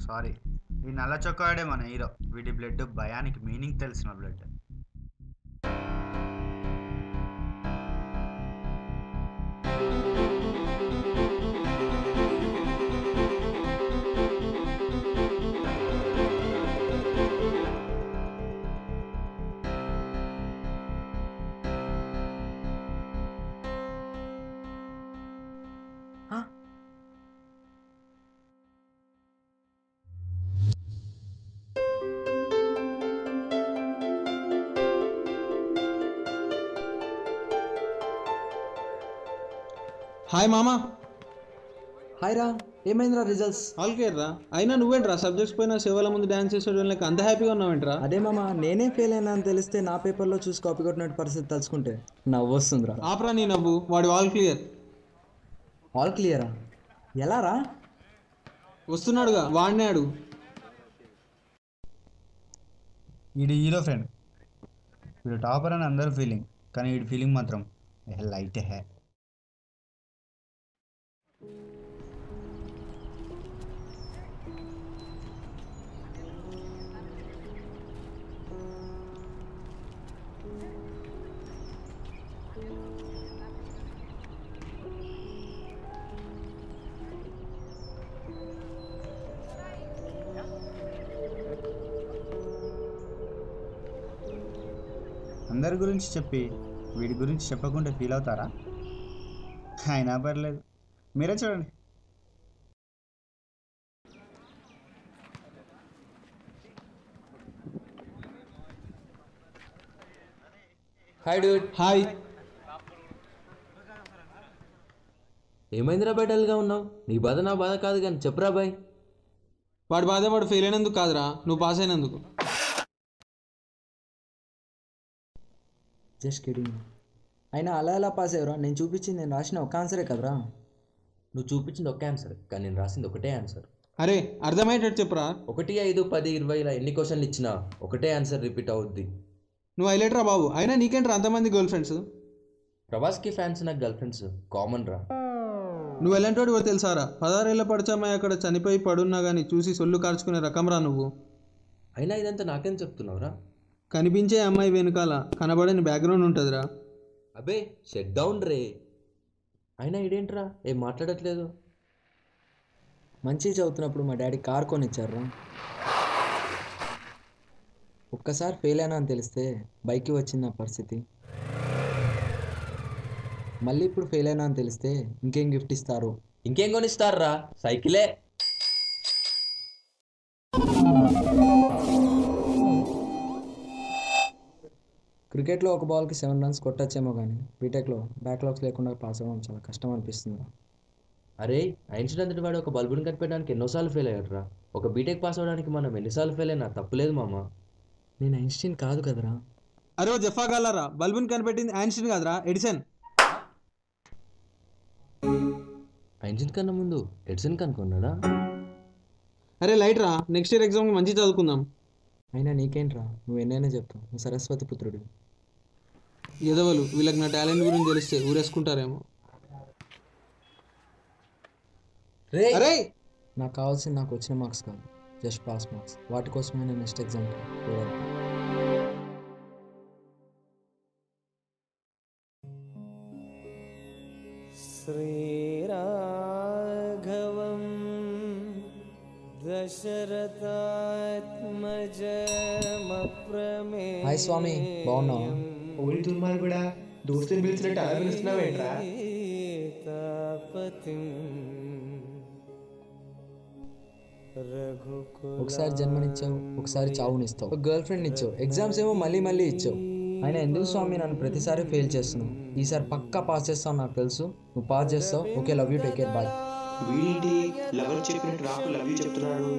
Sorry. ఈ నల్ల చొక్కాడే మన హీరో. వీడి బ్లడ్ భయానికి మీనింగ్ తెలిసిన బ్లడ్. హాయ్ మామా. హాయ్ రా, ఏమైందిరా రిజల్ట్స్? ఆల్ క్లియర్ రా. అయినా నువ్వేంట్రా సబ్జెక్ట్స్ పైన సేవల ముందు డ్యాన్స్ చేసేయడం లేక అంత హ్యాపీగా ఉన్నావేంట్రా? అదే మామ, నేనే ఫెయిల్ అయినా అని తెలిస్తే నా పేపర్లో చూసి కాపీ కొట్టినట్టు పరిస్థితి తలుచుకుంటే నవ్వు వస్తుందిరా. ఆపరా నీ నవ్వు. వాడు ఆల్ క్లియర్. ఆల్ క్లియరా? ఎలా రా? వస్తున్నాడుగా, వాడినే అడుగు. వీడి హీరో ఫ్రెండ్. వీడు టాపర్ అని అందరూ ఫీలింగ్, కానీ వీడి ఫీలింగ్ మాత్రం లైట్ హే. అందరి గురించి చెప్పి వీడి గురించి చెప్పకుండా ఫీల్ అవుతారా? అయినా పర్లేదు, మీరే చూడండి. Hi Dude. హాయ్. ఏమైందిరా బాయ్, డల్గా ఉన్నావు? నీ బాధ నా బాధ కాదు కానీ చెప్పురా బాయ్. వాడి బాధ వాడు ఫెయిల్ అయినందుకు కాదురా, నువ్వు పాస్ అయినందుకు. Just kidding. అయినా అలా ఎలా పాస్ అయ్యరా? నేను చూపించింది నేను రాసిన ఒక ఆన్సరే కదరా. నువ్వు చూపించింది ఒకే ఆన్సర్, కానీ నేను రాసింది ఒకటే ఆన్సర్. అరే అర్థమయ్యేటట్టు చెప్పురా. 1, 5, 10, 20 ఇలా ఎన్ని క్వశ్చన్లు ఇచ్చినా ఒకటే ఆన్సర్ రిపీట్ అవుద్ది. నువ్వు హైలైట్ రా బాబు. అయినా నీకేంట్రా అంతమంది గర్ల్ ఫ్రెండ్స్? ప్రభాస్కి ఫ్యాన్స్ నాకు గర్ల్ ఫ్రెండ్స్ కామన్ రా. నువ్వు ఎలాంటి వాడు తెలుసారా? 16 ఏళ్ళ పడిచామయ్య అక్కడ చనిపోయి పడున్నా కానీ చూసి సొల్లు కార్చుకునే రకం రా నువ్వు. అయినా ఇదంతా నాకేం చెప్తున్నావురా? కనిపించే అమ్మాయి వెనుకాల కనబడని బ్యాక్గ్రౌండ్ ఉంటుందిరా. అబే షట్ డౌన్ రే. అయినా ఇదేంట్రా ఏం మాట్లాడట్లేదు? మంచిగా చదువుతున్నప్పుడు మా డాడీ కార్ కొనిచ్చారా. ఒక్కసారి ఫెయిల్ అయినా అని తెలిస్తే బైక్కి వచ్చింది నా పరిస్థితి. మళ్ళీ ఇప్పుడు ఫెయిల్ అయినా అని తెలిస్తే ఇంకేం గిఫ్ట్ ఇస్తారు? ఇంకేం కొనిస్తారా? సైకిలే. క్రికెట్లో ఒక బాల్కి 7 runs కొట్టచ్చేమో కానీ బీటెక్లో బ్యాక్లాగ్స్ లేకుండా పాస్ అవ్వడం చాలా కష్టం అనిపిస్తుంది. అరే ఐన్స్టీన్ అంతటి వాడు ఒక బల్బుని కనిపెట్టడానికి ఎన్నోసార్లు ఫెయిల్ అయ్యాడురా. ఒక బీటెక్ పాస్ అవ్వడానికి మనం ఎన్నిసార్లు ఫెయిల్ అయినా తప్పులేదు మామ. నేను ఐన్స్టీన్ కాదు కదరా. అరే జఫా గాలరా, బల్బుని కనిపెట్టింది ఐన్స్టీన్ కాదురా, ఎడిసన్. ఐన్స్టీన్ కన్నా ముందు ఎడిసన్ కనుక్కున్నాడా? అరే లైట్ రా, నెక్స్ట్ ఇయర్ ఎగ్జామ్కి మంచిగా చదువుకుందాం. అయినా నీకేంట్రా, నువ్వు ఎన్నైనా చెప్తావు. నువ్వు సరస్వతి పుత్రుడు. ఎదవలు వీళ్ళకి నా టాలెంట్ గురించి తెలిస్తే ఊరేసుకుంటారేమో. అరే నాకు కావాల్సింది నాకు వచ్చిన మార్క్స్ కాదు, జస్ట్ పాస్ మార్క్స్. వాటి కోసమే నేను నెక్స్ట్ ఎగ్జామ్కి శ్రీరాఘవం దశరథాత్మజమప్రమే. హాయ్ స్వామి, బాగున్నావా? ఓరి దుర్మార్గుడా కూడా దోస్తుని పిలిచినట్టు అలా పిలుస్తున్నావేంట్రా? ఒకసారి జన్మనిచ్చావు, ఒకసారి చావునిస్తావు. ఒక గర్ల్ ఫ్రెండ్ ఇచ్చావు, ఎగ్జామ్స్ ఏమో మళ్ళీ మళ్ళీ ఇచ్చావు. అయినా ఎందుకు స్వామి నన్ను ప్రతిసారి ఫెయిల్ చేస్తున్నావు? ఈసారి పక్కా పాస్ చేస్తావు నాకు తెలుసు. నువ్వు పాస్ చేస్తావు. Okay, love you, take care, bye. వీడేంటి లవర్ చెప్పినట్టు నాకు లవ్ యూ చెప్తున్నాడు?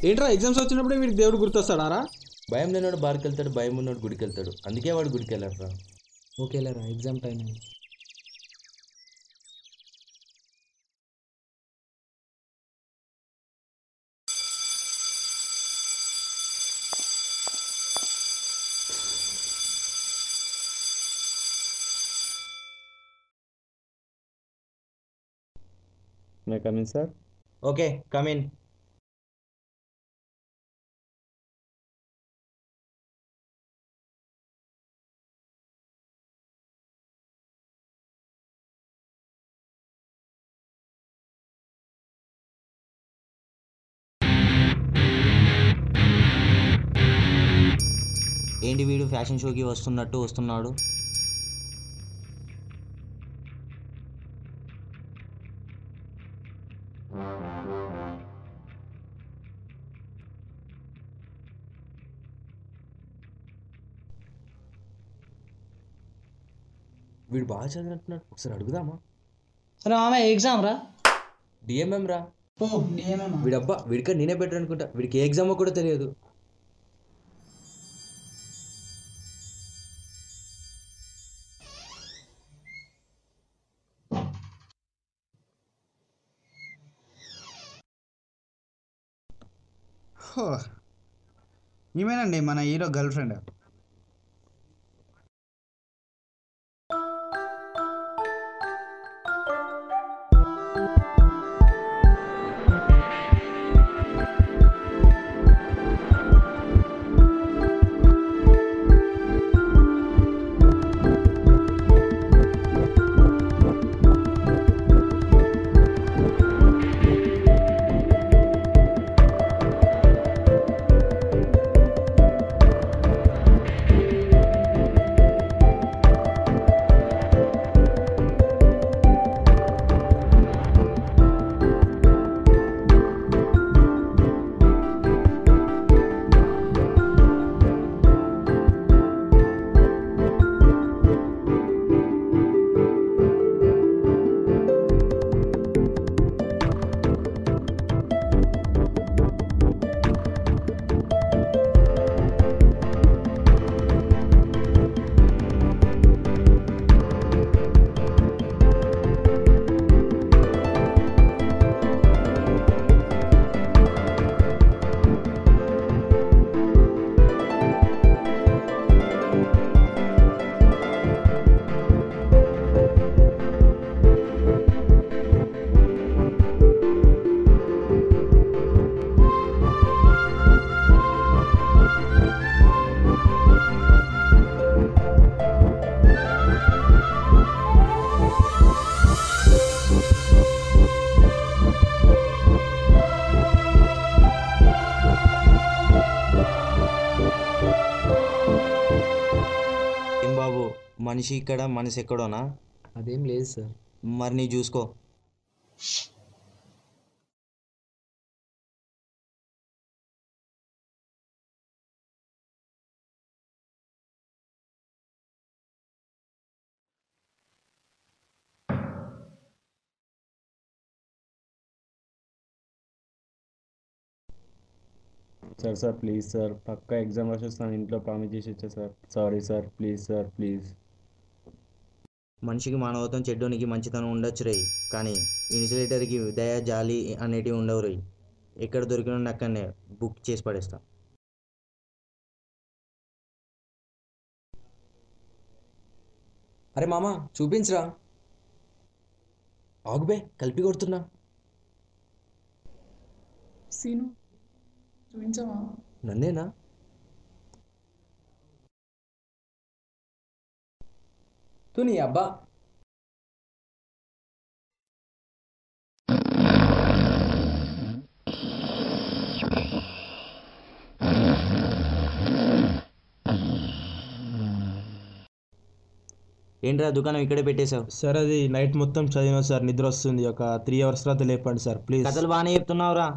ఏంట్రా ఎగ్జామ్స్ వచ్చినప్పుడే వీడికి దేవుడు గుర్తొస్తాడారా? భయం లేనివాడు బార్కి వెళ్తాడు, భయం ఉన్నవాడు గుడికి వెళ్తాడు. అందుకే వాడు గుడికి వెళ్ళారా. ఓకేలేరా, ఎగ్జామ్ టైం అయింది. May come in sir. Okay come in. ఏంటి వీడు ఫ్యాషన్ షోకి వస్తున్నాడు? వీడు బాగా చదివినట్టున్నాడు, ఒకసారి అడుగుదామా? అరే మామ ఎగ్జామ్ రా. డిఎంఎం రా. ఓ డిఎంఎం. వీడబ్బా వీడికా నేనే బెటర్ అనుకుంటా, వీడికి ఏ ఎగ్జామో కూడా తెలియదు. ఈమెనండి మన హీరో గర్ల్ ఫ్రెండ్. ఏం బాబు, మనిషి ఇక్కడ మనసు ఎక్కడోనా? అదేం లేదు సార్. మరి నీ చూసుకో. సార్ ప్లీజ్ సార్, పక్కా ఎగ్జామ్ రాసి వస్తాను, ఇంట్లో ప్రామిస్ చేసి వచ్చా సార్. Sorry sir, please. మనిషికి మానవత్వం, చెడ్డోనికి మంచితనం ఉండొచ్చు రే, కానీ ఇన్సులేటర్కి దయ జాలి అనేటివి ఉండవు రే. ఎక్కడ దొరికిన అక్కడనే బుక్ చేసి పడేస్తా. అరే మామ చూపించరా. ఆగుబే కలిపి కొడుతున్నా. సీను చూపించమా? నన్నేనా? నీ అబ్బా. ఏంట్రా దుకాణం ఇక్కడే పెట్టేశావు? సార్ అది నైట్ మొత్తం చదివినా సార్, నిద్ర వస్తుంది, ఒక 3 hours తర్వాత లేపండి సార్ ప్లీజ్. కథలు బాగానే చెప్తున్నావురా.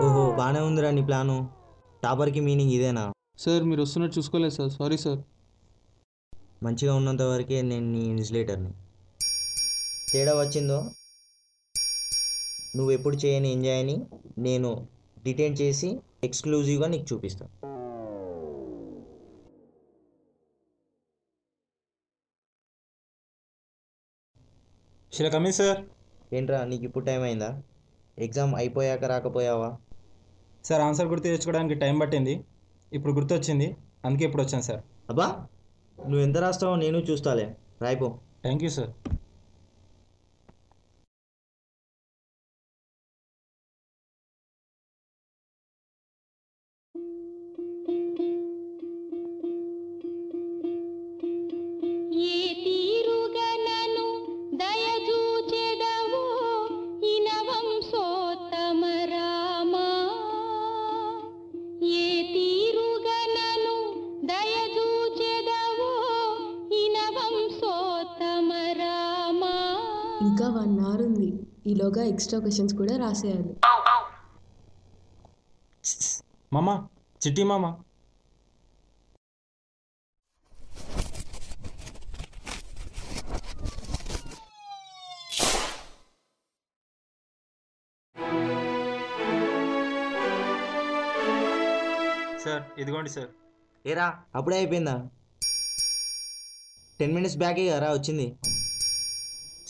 ఓహో బాగానే ఉందిరా నీ ప్లాను. టాపర్కి మీనింగ్ ఇదేనా? సార్ మీరు వస్తున్నట్టు చూసుకోలేదు సార్, సారీ సార్. మంచిగా ఉన్నంత వరకే నేను నీ ఇన్సులేటర్ని. తేడా వచ్చిందో నువ్వు ఎప్పుడు చేయని ఎంజాయ్ని నేను డిటైన్ చేసి ఎక్స్క్లూజివ్గా నీకు చూపిస్తాను. Coming sir. ఏంట్రా నీకు ఇప్పుడు టైం అయిందా? ఎగ్జామ్ అయిపోయాక రాకపోయావా? సార్ ఆన్సర్ గుర్తు తెచ్చుకోవడానికి టైం పట్టింది, ఇప్పుడు గుర్తొచ్చింది, అందుకే ఇప్పుడు వచ్చాను సార్. అబ్బా నువ్వు ఎంత రాస్తావో నేను చూస్తాలే, రాయిపో. Thank you sir. ఇంకా 1 hour ఉంది, ఈలోగా ఎక్స్ట్రా క్వశ్చన్స్ కూడా రాసేయాలి. మామా, చిట్టి మామా. సార్ ఇదిగోండి సార్. ఏరా అప్పుడే అయిపోయిందా? 10 minutes బ్యాకే కదా వచ్చింది.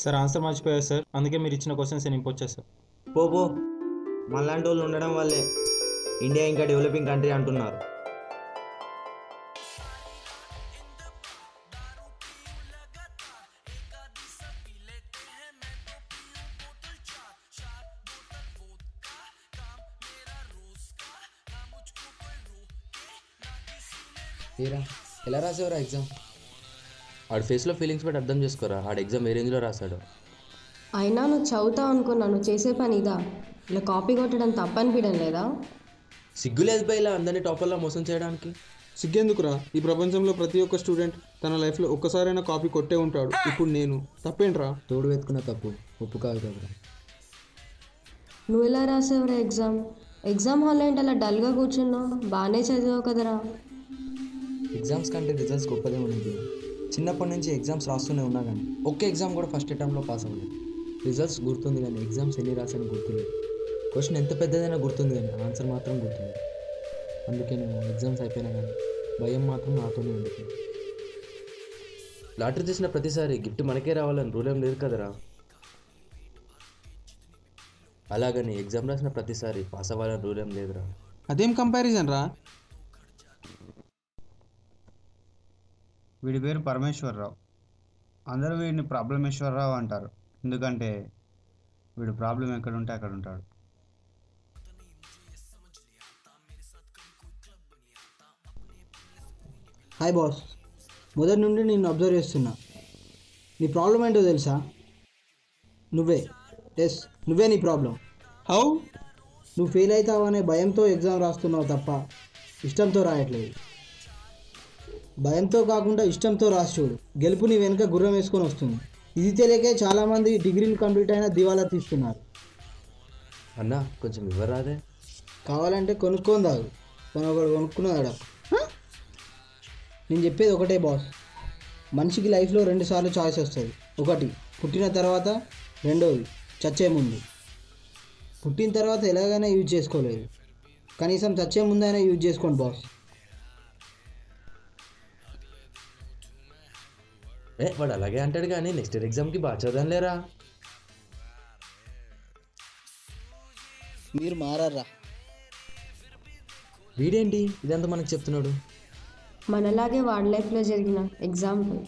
సార్ ఆన్సర్ మర్చిపోయారు సార్, అందుకే మీరు ఇచ్చిన క్వశ్చన్స్ నింపొచ్చా సార్. పో మనలాంటి వాళ్ళు ఉండడం వల్లే ఇండియా ఇంకా డెవలపింగ్ కంట్రీ అంటున్నారు. ఏరా ఎలా రాసేవరా ఎగ్జామ్? ఆడు ఫేస్లో ఫీలింగ్స్ బట్టి అర్థం చేసుకోరా, ఆడు ఎగ్జామ్ ఏ రేంజ్లో రాశాడు. అయినా నువ్వు చదువుతావు అనుకున్నా, నువ్వు చేసే పని ఇదా? ఇలా కాపీ కొట్టడం తప్పనిపించడం లేదా? సిగ్గులేదు బై ఇలా అందరినీ టాపర్లా మోసం చేయడానికి. సిగ్గెందుకురా? ఈ ప్రపంచంలో ప్రతి ఒక్క స్టూడెంట్ తన లైఫ్లో ఒక్కసారైనా కాపీ కొట్టే ఉంటాడు. ఇప్పుడు నేను తప్పేంట్రా? తోడు వెతుకున్న తప్పు ఒప్పు కాదు కదరా. నువ్వు ఎలా రాసావురా ఎగ్జామ్ హాల్లో ఏంటి అలా డల్గా కూర్చున్నావు? బాగానే చదివావు కదరా. ఎగ్జామ్స్ కంటే రిజల్ట్స్ గొప్పదే ఉంది. చిన్నప్పటి నుంచి ఎగ్జామ్స్ రాస్తూనే ఉన్నా కానీ ఒక్క ఎగ్జామ్ కూడా ఫస్ట్ అటెంప్ట్లో పాస్ అవ్వలేదు. రిజల్ట్స్ గుర్తుంది కానీ ఎగ్జామ్స్ ఎన్ని రాసాను గుర్తులేదు. క్వశ్చన్ ఎంత పెద్దదైనా గుర్తుంది కానీ ఆన్సర్ మాత్రం గుర్తులేదు. అందుకే నేను ఎగ్జామ్స్ అయిపోయినా కానీ భయం మాత్రం నాతోనే ఉండిపోయింది. లాటరీ తీసిన ప్రతిసారి గిఫ్ట్ మనకే రావాలని రూల్ ఏం లేదు కదరా. అలాగని ఎగ్జామ్ రాసిన ప్రతిసారి పాస్ అవ్వాలని రూల్ ఏం లేదురా. అదేం కంపారిజన్ రా? వీడి పేరు పరమేశ్వరరావు, అందరూ వీడిని ప్రాబ్లమేశ్వరరావు అంటారు. ఎందుకంటే వీడు ప్రాబ్లం ఎక్కడ ఉంటే అక్కడ ఉంటాడు. హాయ్ బాస్, మొదటి నుండి నేను అబ్జర్వ్ చేస్తున్నా. నీ ప్రాబ్లం ఏంటో తెలుసా? నువ్వే నీ ప్రాబ్లం. హౌ? నువ్వు ఫెయిల్ అవుతావనే భయంతో ఎగ్జామ్ రాస్తున్నావు తప్ప ఇష్టంతో రాయట్లేదు. భయంతో కాకుండా ఇష్టంతో రాసి చూడు, గెలుపు నీ వెనుక గుర్రం వేసుకొని వస్తుంది. ఇది తెలియకే చాలామంది డిగ్రీలు కంప్లీట్ అయినా దివాలా తీస్తున్నారు. అన్నా కొంచెం ఇవ్వరాదే? కావాలంటే కొనుక్కొని తాగు, కానీ ఒకడు కొనుక్కున్నాడు. నేను చెప్పేది ఒకటే బాస్, మనిషికి లైఫ్లో 2 సార్లు చాయిస్ వస్తుంది. ఒకటి పుట్టిన తర్వాత, రెండోది చచ్చే ముందు. పుట్టిన తర్వాత ఎలాగైనా యూజ్ చేసుకోలేదు, కనీసం చచ్చే ముందైనా యూజ్ చేసుకోండి బాస్. వాడు అలాగే అంటాడు కానీ నెక్స్ట్ ఇయర్ ఎగ్జామ్కి బాగా చదవడం లేరా. మీరు మారరా? వీడేంటి ఇదంతా మనకు చెప్తున్నాడు? మనలాగే వాడి లైఫ్లో జరిగిన ఎగ్జాంపుల్.